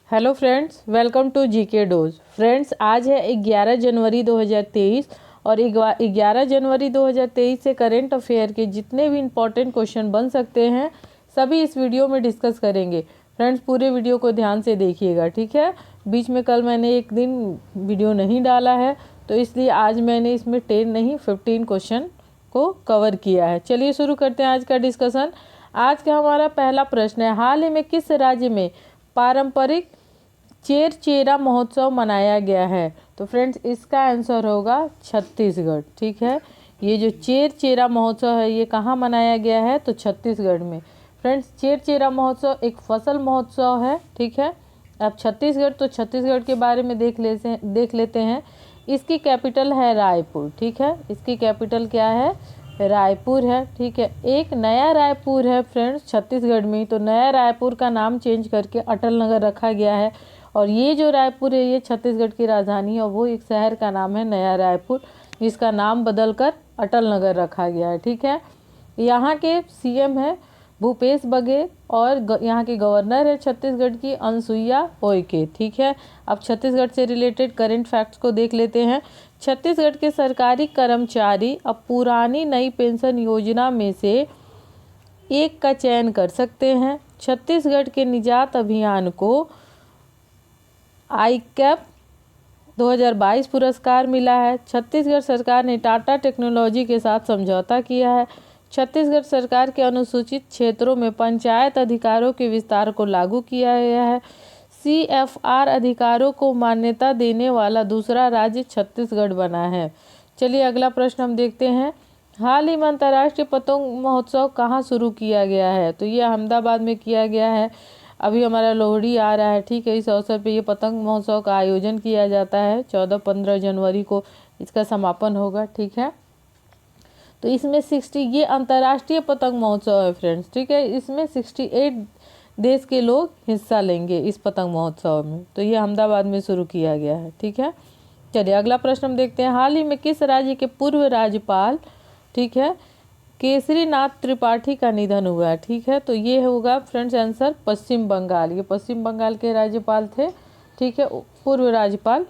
Hello friends, welcome to GK dose. Friends, आज है 11 जनवरी 2023 और 11 जनवरी 2023 से करंट अफेयर के जितने भी इम्पोर्टेंट क्वेश्चन बन सकते हैं सभी इस वीडियो में डिस्कस करेंगे। फ्रेंड्स, पूरे वीडियो को ध्यान से देखिएगा, ठीक है। बीच में कल मैंने एक दिन वीडियो नहीं डाला है तो इसलिए आज मैंने इसमें 10 नहीं 15 क्वेश्चन को कवर किया है। चलिए शुरू करते हैं आज का डिस्कशन। आज का हमारा पहला प्रश्न है, हाल ही में किस राज्य में पारंपरिक चेरचेरा महोत्सव मनाया गया है? तो फ्रेंड्स, इसका आंसर होगा छत्तीसगढ़, ठीक है। ये जो चेरचेरा महोत्सव है ये कहाँ मनाया गया है? तो छत्तीसगढ़ में। फ्रेंड्स, चेरचेरा महोत्सव एक फसल महोत्सव है, ठीक है। अब छत्तीसगढ़, तो छत्तीसगढ़ के बारे में देख लेते हैं। इसकी कैपिटल है रायपुर, ठीक है। इसकी कैपिटल क्या है? रायपुर है, ठीक है। एक नया रायपुर है फ्रेंड्स छत्तीसगढ़ में, तो नया रायपुर का नाम चेंज करके अटल नगर रखा गया है। और ये जो रायपुर है ये छत्तीसगढ़ की राजधानी है और वो एक शहर का नाम है नया रायपुर, जिसका नाम बदलकर अटल नगर रखा गया है, ठीक है। यहाँ के सीएम है भूपेश बघेल और यहाँ के गवर्नर है छत्तीसगढ़ की अनसुईया उइके, ठीक है। अब छत्तीसगढ़ से रिलेटेड करंट फैक्ट्स को देख लेते हैं। छत्तीसगढ़ के सरकारी कर्मचारी अब पुरानी नई पेंशन योजना में से एक का चयन कर सकते हैं। छत्तीसगढ़ के निजात अभियान को आईकैप 2022 पुरस्कार मिला है। छत्तीसगढ़ सरकार ने टाटा टेक्नोलॉजी के साथ समझौता किया है। छत्तीसगढ़ सरकार के अनुसूचित क्षेत्रों में पंचायत अधिकारों के विस्तार को लागू किया गया है। CFR अधिकारों को मान्यता देने वाला दूसरा राज्य छत्तीसगढ़ बना है। चलिए अगला प्रश्न हम देखते हैं। हाल ही में अंतर्राष्ट्रीय पतंग महोत्सव कहाँ शुरू किया गया है? तो ये अहमदाबाद में किया गया है। अभी हमारा लोहड़ी आ रहा है, ठीक है। इस अवसर पे ये पतंग महोत्सव का आयोजन किया जाता है। 14-15 जनवरी को इसका समापन होगा, ठीक है। तो इसमें 60 ये अंतर्राष्ट्रीय पतंग महोत्सव है फ्रेंड्स, ठीक है। इसमें 68 देश के लोग हिस्सा लेंगे इस पतंग महोत्सव में। तो ये अहमदाबाद में शुरू किया गया है, ठीक है। चलिए अगला प्रश्न हम देखते हैं। हाल ही में किस राज्य के पूर्व राज्यपाल, ठीक है, केसरी नाथ त्रिपाठी का निधन हुआ है? ठीक है, तो ये होगा फ्रेंड्स आंसर पश्चिम बंगाल। ये पश्चिम बंगाल के राज्यपाल थे, ठीक है, पूर्व राज्यपाल,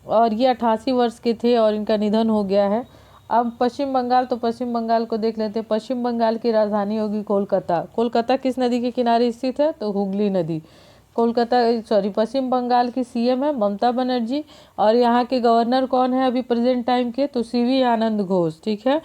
और ये 88 वर्ष के थे और इनका निधन हो गया है। अब पश्चिम बंगाल, तो पश्चिम बंगाल को देख लेते हैं। पश्चिम बंगाल की राजधानी होगी कोलकाता। कोलकाता किस नदी के किनारे स्थित है? तो हुगली नदी। पश्चिम बंगाल की सीएम है ममता बनर्जी और यहाँ के गवर्नर कौन है अभी प्रेजेंट टाइम के? तो CV आनंद घोष, ठीक है।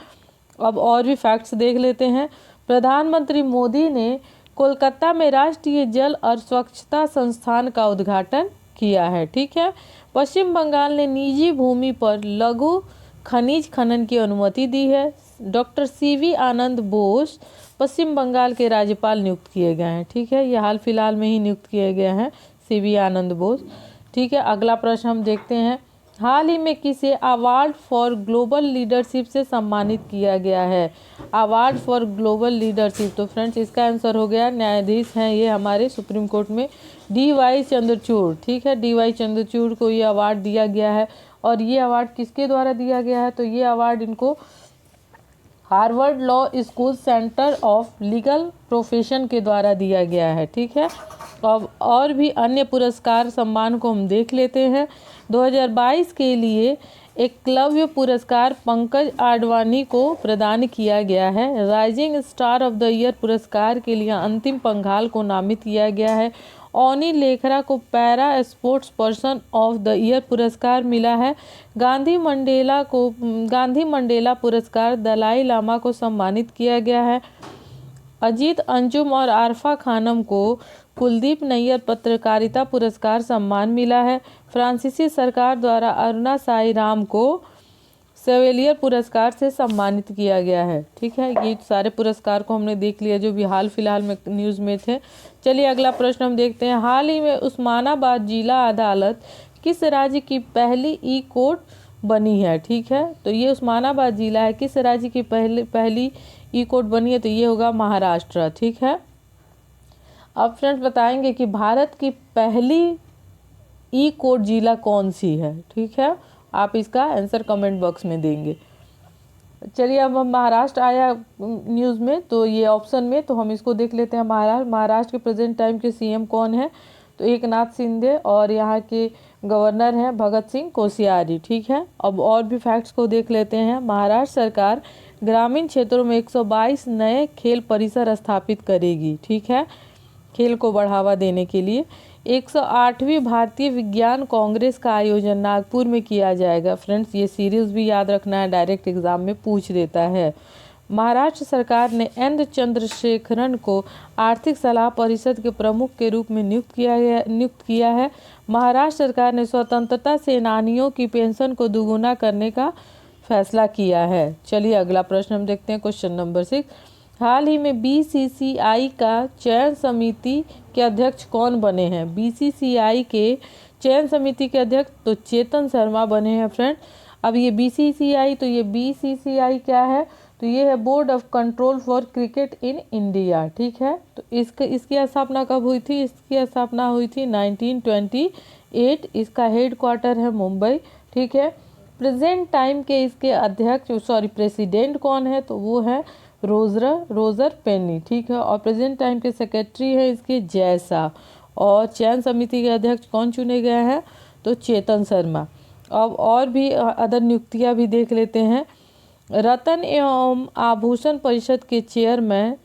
अब और भी फैक्ट्स देख लेते हैं। प्रधानमंत्री मोदी ने कोलकाता में राष्ट्रीय जल और स्वच्छता संस्थान का उद्घाटन किया है, ठीक है। पश्चिम बंगाल ने निजी भूमि पर लघु खनिज खनन की अनुमति दी है। डॉक्टर CV आनंद बोस पश्चिम बंगाल के राज्यपाल नियुक्त किए गए हैं, ठीक है। ये हाल फिलहाल में ही नियुक्त किए गए हैं CV आनंद बोस, ठीक है। अगला प्रश्न हम देखते हैं। हाल ही में किसे अवार्ड फॉर ग्लोबल लीडरशिप से सम्मानित किया गया है? अवार्ड फॉर ग्लोबल लीडरशिप, तो फ्रेंड्स इसका आंसर हो गया, न्यायाधीश हैं ये हमारे सुप्रीम कोर्ट में DY चंद्रचूड़, ठीक है। DY चंद्रचूड़ को ये अवार्ड दिया गया है। और ये अवार्ड किसके द्वारा दिया गया है? तो ये अवार्ड इनको Harvard law school centre of legal profession के द्वारा दिया गया है, ठीक है। अब और भी अन्य पुरस्कार सम्मान को हम देख लेते हैं। 2022 के लिए एकलव्य पुरस्कार पंकज आडवाणी को प्रदान किया गया है। Rising star of the year पुरस्कार के लिए अंतिम पंघाल को नामित किया गया है। ओनी लेखरा को para sports person of the year पुरस्कार मिला है। गांधी मंडेला पुरस्कार दलाई लामा को सम्मानित किया गया है। अजीत अंजुम और आरफा खानम को कुलदीप नैयर पत्रकारिता पुरस्कार सम्मान मिला है। फ्रांसीसी सरकार द्वारा अरुणा साई राम को सेवेलियर पुरस्कार से सम्मानित किया गया है, ठीक है। ये सारे पुरस्कार को हमने देख लिया जो भी हाल फिलहाल में न्यूज़ में थे। चलिए अगला प्रश्न हम देखते हैं। हाल ही में उस्मानाबाद जिला अदालत किस राज्य की पहली ई-कोर्ट बनी है? ठीक है, तो ये उस्मानाबाद जिला है। किस राज्य की पहली ई-कोर्ट बनी है? तो ये होगा महाराष्ट्र, ठीक है। अब फ्रेंड्स बताएंगे कि भारत की पहली ई-कोर्ट जिला कौन सी है, ठीक है। आप इसका आंसर कमेंट बॉक्स में देंगे। चलिए अब हम महाराष्ट्र आया न्यूज़ में, तो ये ऑप्शन में, तो हम इसको देख लेते हैं। महाराष्ट्र के प्रेजेंट टाइम के CM कौन है? तो एकनाथ शिंदे, और यहाँ के गवर्नर हैं भगत सिंह कोश्यारी। ठीक है, अब और भी फैक्ट्स को देख लेते हैं। महाराष्ट्र सरकार ग्रामीण क्षेत्रों में 122 नए खेल परिसर स्थापित करेगी। ठीक है, खेल को बढ़ावा देने के लिए 108वीं भारतीय विज्ञान कांग्रेस का आयोजन नागपुर में किया जाएगा। फ्रेंड्स, ये सीरीज भी याद रखना है, डायरेक्ट एग्जाम में पूछ देता है। महाराष्ट्र सरकार ने एन चंद्रशेखरन को आर्थिक सलाह परिषद के प्रमुख के रूप में नियुक्त किया है। महाराष्ट्र सरकार ने स्वतंत्रता सेनानियों की पेंशन को दुगुना करने का फैसला किया है। चलिए अगला प्रश्न हम देखते हैं, क्वेश्चन नंबर 6। हाल ही में बीसीसीआई का चयन समिति के अध्यक्ष कौन बने हैं? बीसीसीआई के चयन समिति के अध्यक्ष तो चेतन शर्मा बने हैं फ्रेंड। अब ये बीसीसीआई, तो ये बीसीसीआई क्या है? तो ये है board of control for cricket in India. ठीक है, तो इसकी स्थापना कब हुई थी? इसकी स्थापना हुई थी 1928। इसका हेड क्वार्टर है मुंबई। ठीक है, प्रेजेंट टाइम के इसके अध्यक्ष प्रेसिडेंट कौन है? तो वो है रोजर पेनी। ठीक है, और प्रेजेंट टाइम के सेक्रेटरी है इसके जय शाह। और चयन समिति के अध्यक्ष कौन चुने गए हैं? तो चेतन शर्मा। अब और भी अदर नियुक्तियां भी देख लेते हैं। रतन एवं आभूषण परिषद के चेयरमैन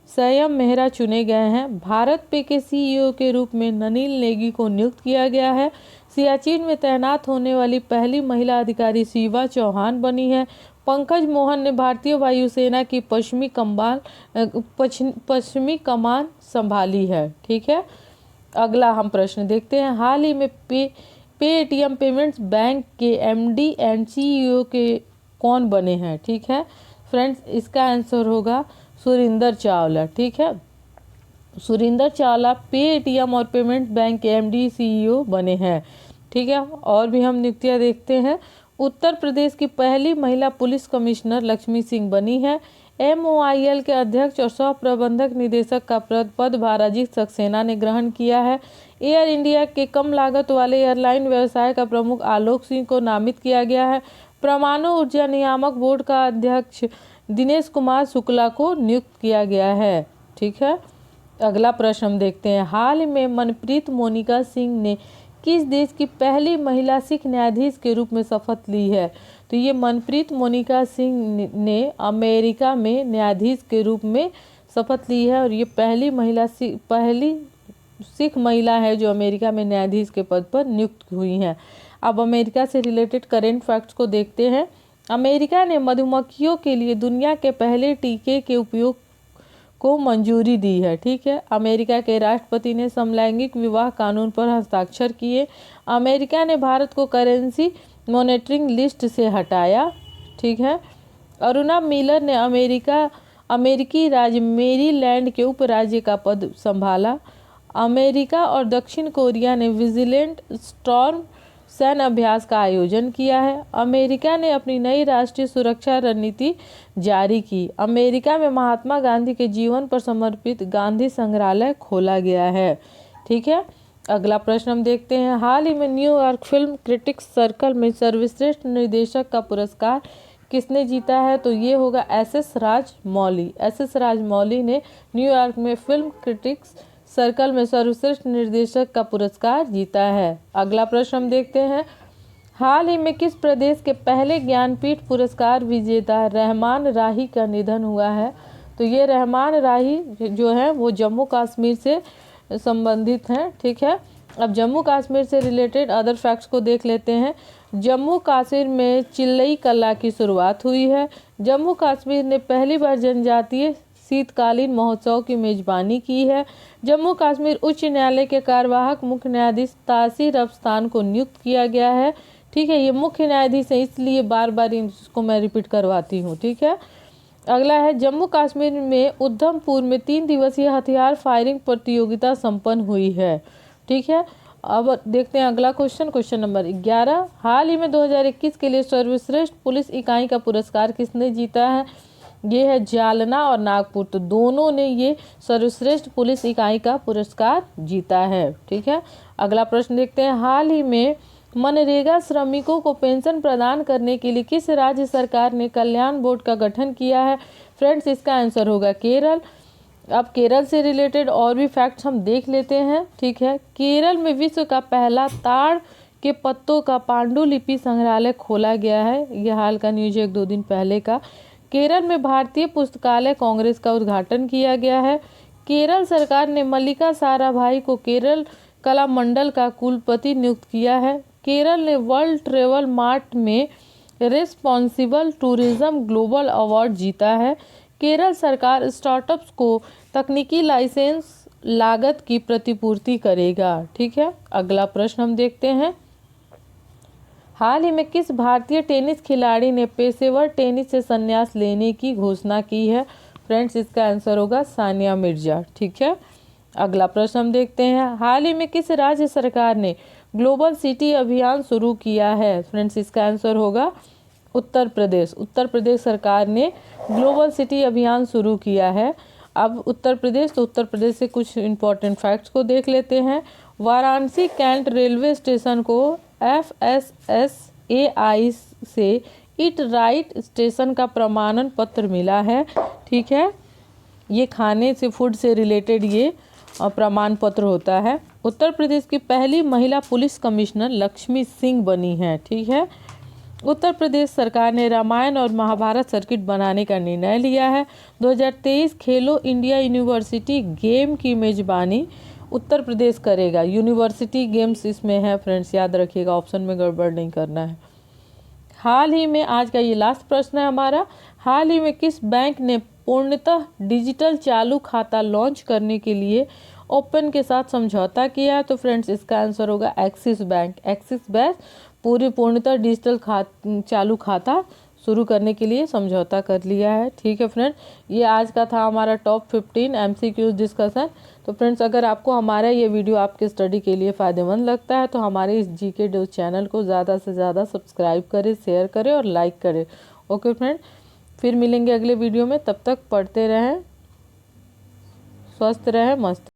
संयम मेहरा चुने गए हैं। भारत पे के सीईओ के रूप में ननील नेगी को नियुक्त किया गया है। सियाचिन में तैनात होने वाली पहली महिला अधिकारी शिवा चौहान बनी है। पंकज मोहन ने भारतीय वायुसेना की पश्चिमी कमान संभाली है। ठीक है, अगला हम प्रश्न देखते हैं। हाल ही में पेटीएम पेमेंट्स बैंक के एमडी एंड सीईओ के कौन बने हैं? ठीक है फ्रेंड्स, इसका आंसर होगा सुरिंदर चावला। ठीक है, सुरिंदर चावला पेटीएम और पेमेंट्स बैंक के एमडी सीईओ बने हैं। ठीक है, और भी हम नियुक्तियां देखते हैं। उत्तर प्रदेश की पहली महिला पुलिस कमिश्नर लक्ष्मी सिंह बनी है। MOIL के अध्यक्ष और सह प्रबंधक निदेशक का पदभार अजीत सक्सेना ने ग्रहण किया है। एयर इंडिया के कम लागत वाले एयरलाइन व्यवसाय का प्रमुख आलोक सिंह को नामित किया गया है। परमाणु ऊर्जा नियामक बोर्ड का अध्यक्ष दिनेश कुमार शुक्ला को नियुक्त किया गया है। ठीक है, अगला प्रश्न हम देखते हैं। हाल में मनप्रीत मोनिका सिंह ने किस देश की पहली महिला सिख न्यायाधीश के रूप में शपथ ली है? तो ये मनप्रीत मोनिका सिंह ने अमेरिका में न्यायाधीश के रूप में शपथ ली है, और ये पहली सिख महिला है जो अमेरिका में न्यायाधीश के पद पर नियुक्त हुई हैं। अब अमेरिका से रिलेटेड करेंट फैक्ट्स को देखते हैं। अमेरिका ने मधुमक्खियों के लिए दुनिया के पहले टीके के उपयोग को मंजूरी दी है। ठीक है, अमेरिका के राष्ट्रपति ने समलैंगिक विवाह कानून पर हस्ताक्षर किए। अमेरिका ने भारत को करेंसी मॉनिटरिंग लिस्ट से हटाया। ठीक है, अरुणा मिलर ने अमेरिकी राज्य मेरीलैंड के उपराज्य का पद संभाला। अमेरिका और दक्षिण कोरिया ने विजिलेंट स्टॉर्म सैन्य अभ्यास का आयोजन किया है। अमेरिका ने अपनी नई राष्ट्रीय सुरक्षा रणनीति जारी की। अमेरिका में महात्मा गांधी के जीवन पर समर्पित गांधी संग्रहालय खोला गया है। ठीक है, अगला प्रश्न हम देखते हैं। हाल ही में न्यूयॉर्क फिल्म क्रिटिक्स सर्कल में सर्वश्रेष्ठ निर्देशक का पुरस्कार किसने जीता है? तो ये होगा SS राजमौली। SS राजमौली ने न्यूयॉर्क में फिल्म क्रिटिक्स सर्कल में सर्वश्रेष्ठ निर्देशक का पुरस्कार जीता है। अगला प्रश्न हम देखते हैं। हाल ही में किस प्रदेश के पहले ज्ञानपीठ पुरस्कार विजेता रहमान राही का निधन हुआ है? तो ये रहमान राही जो है वो जम्मू कश्मीर से संबंधित हैं। ठीक है, अब जम्मू कश्मीर से रिलेटेड अदर फैक्ट्स को देख लेते हैं। जम्मू कश्मीर में चिल्लई कला की शुरुआत हुई है। जम्मू कश्मीर ने पहली बार जनजातीय शीतकालीन महोत्सव की मेजबानी की है। जम्मू कश्मीर उच्च न्यायालय के कार्यवाहक मुख्य न्यायाधीश तासीर अफसान को नियुक्त किया गया है। ठीक है, ये मुख्य न्यायाधीश है, इसलिए बार बार इसको मैं रिपीट करवाती हूँ। ठीक है, अगला है जम्मू कश्मीर में उधमपुर में 3 दिवसीय हथियार फायरिंग प्रतियोगिता संपन्न हुई है। ठीक है, अब देखते हैं अगला क्वेश्चन नंबर 11। हाल ही में 2021 के लिए सर्वश्रेष्ठ पुलिस इकाई का पुरस्कार किसने जीता है? ये है जालना और नागपुर, तो दोनों ने ये सर्वश्रेष्ठ पुलिस इकाई का पुरस्कार जीता है। ठीक है, अगला प्रश्न देखते हैं। हाल ही में मनरेगा श्रमिकों को पेंशन प्रदान करने के लिए किस राज्य सरकार ने कल्याण बोर्ड का गठन किया है? फ्रेंड्स, इसका आंसर होगा केरल। अब केरल से रिलेटेड और भी फैक्ट्स हम देख लेते हैं। ठीक है, केरल में विश्व का पहला ताड़ के पत्तों का पांडुलिपि संग्रहालय खोला गया है। यह हाल का न्यूज 1-2 दिन पहले का। केरल में भारतीय पुस्तकालय कांग्रेस का उद्घाटन किया गया है। केरल सरकार ने मल्लिका साराभाई को केरल कला मंडल का कुलपति नियुक्त किया है। केरल ने वर्ल्ड ट्रेवल मार्ट में रिस्पॉन्सिबल टूरिज्म ग्लोबल अवार्ड जीता है। केरल सरकार स्टार्टअप्स को तकनीकी लाइसेंस लागत की प्रतिपूर्ति करेगा। ठीक है, अगला प्रश्न हम देखते हैं। हाल ही में किस भारतीय टेनिस खिलाड़ी ने पेशेवर टेनिस से संन्यास लेने की घोषणा की है? फ्रेंड्स, इसका आंसर होगा सानिया मिर्जा। ठीक है, अगला प्रश्न हम देखते हैं। हाल ही में किस राज्य सरकार ने ग्लोबल सिटी अभियान शुरू किया है? फ्रेंड्स, इसका आंसर होगा उत्तर प्रदेश। उत्तर प्रदेश सरकार ने ग्लोबल सिटी अभियान शुरू किया है। अब उत्तर प्रदेश से कुछ इम्पोर्टेंट फैक्ट्स को देख लेते हैं। वाराणसी कैंट रेलवे स्टेशन को FSSAI से ईट राइट स्टेशन का प्रमाणन पत्र मिला है। ठीक है, ये खाने से, फूड से रिलेटेड ये प्रमाण पत्र होता है। उत्तर प्रदेश की पहली महिला पुलिस कमिश्नर लक्ष्मी सिंह बनी है। ठीक है, उत्तर प्रदेश सरकार ने रामायण और महाभारत सर्किट बनाने का निर्णय लिया है। 2023 खेलो इंडिया यूनिवर्सिटी गेम की मेजबानी उत्तर प्रदेश करेगा। यूनिवर्सिटी गेम्स इसमें है फ्रेंड्स, याद रखिएगा, ऑप्शन में गड़बड़ नहीं करना है। हाल ही में, आज का ये लास्ट प्रश्न है हमारा, हाल ही में किस बैंक ने पूर्णतः डिजिटल चालू खाता लॉन्च करने के लिए ओपन के साथ समझौता किया है? तो फ्रेंड्स, इसका आंसर होगा एक्सिस बैंक। एक्सिस बैंक पूर्णतः डिजिटल चालू खाता शुरू करने के लिए समझौता कर लिया है। ठीक है फ्रेंड, ये आज का था हमारा टॉप 15 MCQ डिस्कशन। तो फ्रेंड्स, अगर आपको हमारा ये वीडियो आपके स्टडी के लिए फ़ायदेमंद लगता है तो हमारे इस GK न्यूज़ चैनल को ज़्यादा से ज़्यादा सब्सक्राइब करें, शेयर करें और लाइक करें। ओके फ्रेंड, फिर मिलेंगे अगले वीडियो में। तब तक पढ़ते रहें, स्वस्थ रहें, मस्त